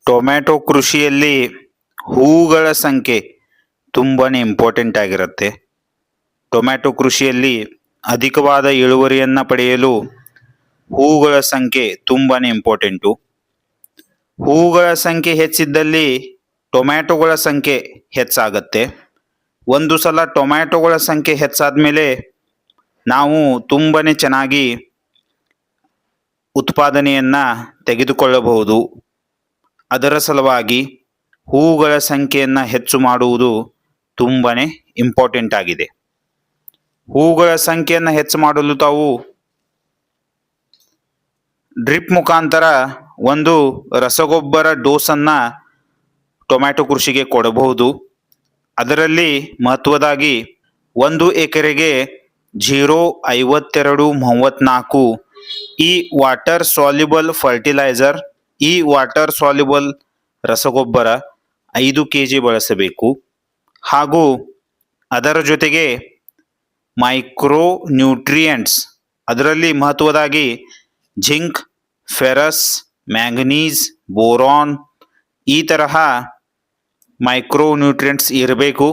Tomato ಕೃಷಿಯಲ್ಲಿ ಹೂವುಗಳ ಸಂಖ್ಯೆ ತುಂಬಾ ಇಂಪಾರ್ಟೆಂಟ್ ಆಗಿರುತ್ತೆ. ಟೊಮ್ಯಾಟೊ ಕೃಷಿಯಲ್ಲಿ ಅಧಿಕವಾದ ಇಳುವರಿಯನ್ನು ಪಡೆಯಲು ಹೂವುಗಳ ಸಂಖ್ಯೆ ತುಂಬಾ ಇಂಪಾರ್ಟೆಂಟು. ಹೂವುಗಳ ಸಂಖ್ಯೆ ಹೆಚ್ಚಿದ್ದಲ್ಲಿ ಟೊಮ್ಯಾಟೊಗಳ ಸಂಖ್ಯೆ ಹೆಚ್ಚಾಗತ್ತೆ. ಒಂದು ಸಲ ಟೊಮ್ಯಾಟೊಗಳ ಸಂಖ್ಯೆ ಹೆಚ್ಚಾದ ಮೇಲೆ ನಾವು ತುಂಬಾ ಚೆನ್ನಾಗಿ ಉತ್ಪಾದನೆಯನ್ನು ತೆಗೆದುಕೊಳ್ಳಬಹುದು. ಅದರ ಸಲುವಾಗಿ ಹೂವುಗಳ ಸಂಖ್ಯೆಯನ್ನು ಹೆಚ್ಚು ಮಾಡುವುದು ತುಂಬಾ ಇಂಪಾರ್ಟೆಂಟ್ ಆಗಿದೆ. ಹೂವುಗಳ ಸಂಖ್ಯೆಯನ್ನು ಹೆಚ್ಚು ಮಾಡಲು ತಾವು ಡ್ರಿಪ್ ಮುಖಾಂತರ ಒಂದು ರಸಗೊಬ್ಬರ ಡೋಸನ್ನು ಟೊಮ್ಯಾಟೊ ಕೃಷಿಗೆ ಕೊಡಬಹುದು. ಅದರಲ್ಲಿ ಮಹತ್ವದಾಗಿ 1 ಎಕರೆಗೆ 0.5234 ಈ ವಾಟರ್ ಸಾಲ್ಯುಬಲ್ ಫರ್ಟಿಲೈಸರ್, ಈ ವಾಟರ್ ಸಾಲ್ಯುಬಲ್ ರಸಗೊಬ್ಬರ 5 kg ಬಳಸಬೇಕು. ಹಾಗೂ ಅದರ ಜೊತೆಗೆ ಮೈಕ್ರೋ ನ್ಯೂಟ್ರಿಯೆಂಟ್ಸ್, ಅದರಲ್ಲಿ ಮಹತ್ವದಾಗಿ ಜಿಂಕ್, ಫೆರಸ್, ಮ್ಯಾಂಗನೀಸ್, ಬೋರಾನ್ ಈ ತರಹ ಮೈಕ್ರೋ ನ್ಯೂಟ್ರಿಯೆಂಟ್ಸ್ ಇರಬೇಕು.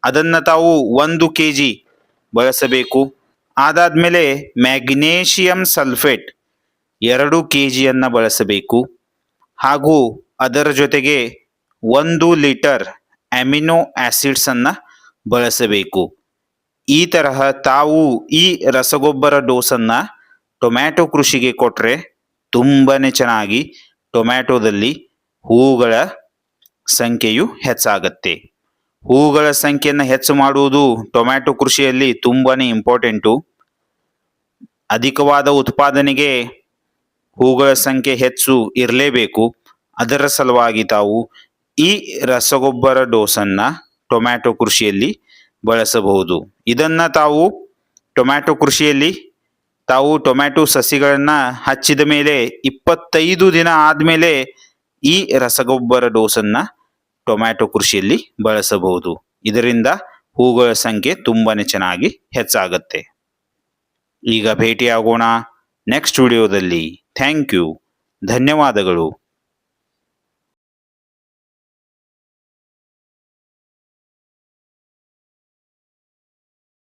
ಅದನ್ನು ತಾವು 1 kg ಬಳಸಬೇಕು. ಅದಾದಮೇಲೆ ಮ್ಯಾಗ್ನೇಷಿಯಂ ಸಲ್ಫೇಟ್ 2 kg ಬಳಸಬೇಕು. ಹಾಗೂ ಅದರ ಜೊತೆಗೆ 1 ಲೀಟರ್ ಅಮಿನೋ ಆಸಿಡ್ಸನ್ನು ಬಳಸಬೇಕು. ಈ ತರಹ ತಾವು ಈ ರಸಗೊಬ್ಬರ ಡೋಸನ್ನು ಟೊಮ್ಯಾಟೊ ಕೃಷಿಗೆ ಕೊಟ್ಟರೆ ತುಂಬಾ ಚೆನ್ನಾಗಿ ಟೊಮ್ಯಾಟೊದಲ್ಲಿ ಹೂವುಗಳ ಸಂಖ್ಯೆಯು ಹೆಚ್ಚಾಗತ್ತೆ. ಹೂವುಗಳ ಸಂಖ್ಯೆಯನ್ನು ಹೆಚ್ಚು ಮಾಡುವುದು ಟೊಮ್ಯಾಟೊ ಕೃಷಿಯಲ್ಲಿ ತುಂಬಾ ಇಂಪಾರ್ಟೆಂಟು. ಅಧಿಕವಾದ ಉತ್ಪಾದನೆಗೆ ಹೂವುಗಳ ಸಂಖ್ಯೆ ಹೆಚ್ಚು ಇರಲೇಬೇಕು. ಅದರ ಸಲುವಾಗಿ ತಾವು ಈ ರಸಗೊಬ್ಬರ ಡೋಸನ್ನು ಟೊಮ್ಯಾಟೊ ಕೃಷಿಯಲ್ಲಿ ಬಳಸಬಹುದು. ಇದನ್ನು ತಾವು ಟೊಮ್ಯಾಟೊ ಕೃಷಿಯಲ್ಲಿ ತಾವು ಟೊಮ್ಯಾಟೊ ಸಸಿಗಳನ್ನು ಹಚ್ಚಿದ ಮೇಲೆ 25 ದಿನ ಆದಮೇಲೆ ಈ ರಸಗೊಬ್ಬರ ಡೋಸನ್ನು ಟೊಮ್ಯಾಟೊ ಕೃಷಿಯಲ್ಲಿ ಬಳಸಬಹುದು. ಇದರಿಂದ ಹೂವುಗಳ ಸಂಖ್ಯೆ ತುಂಬಾ ಚೆನ್ನಾಗಿ ಹೆಚ್ಚಾಗತ್ತೆ. ಈಗ ಭೇಟಿಯಾಗೋಣ ನೆಕ್ಸ್ಟ್ ವಿಡಿಯೋದಲ್ಲಿ. ಥ್ಯಾಂಕ್ ಯು, ಧನ್ಯವಾದಗಳು.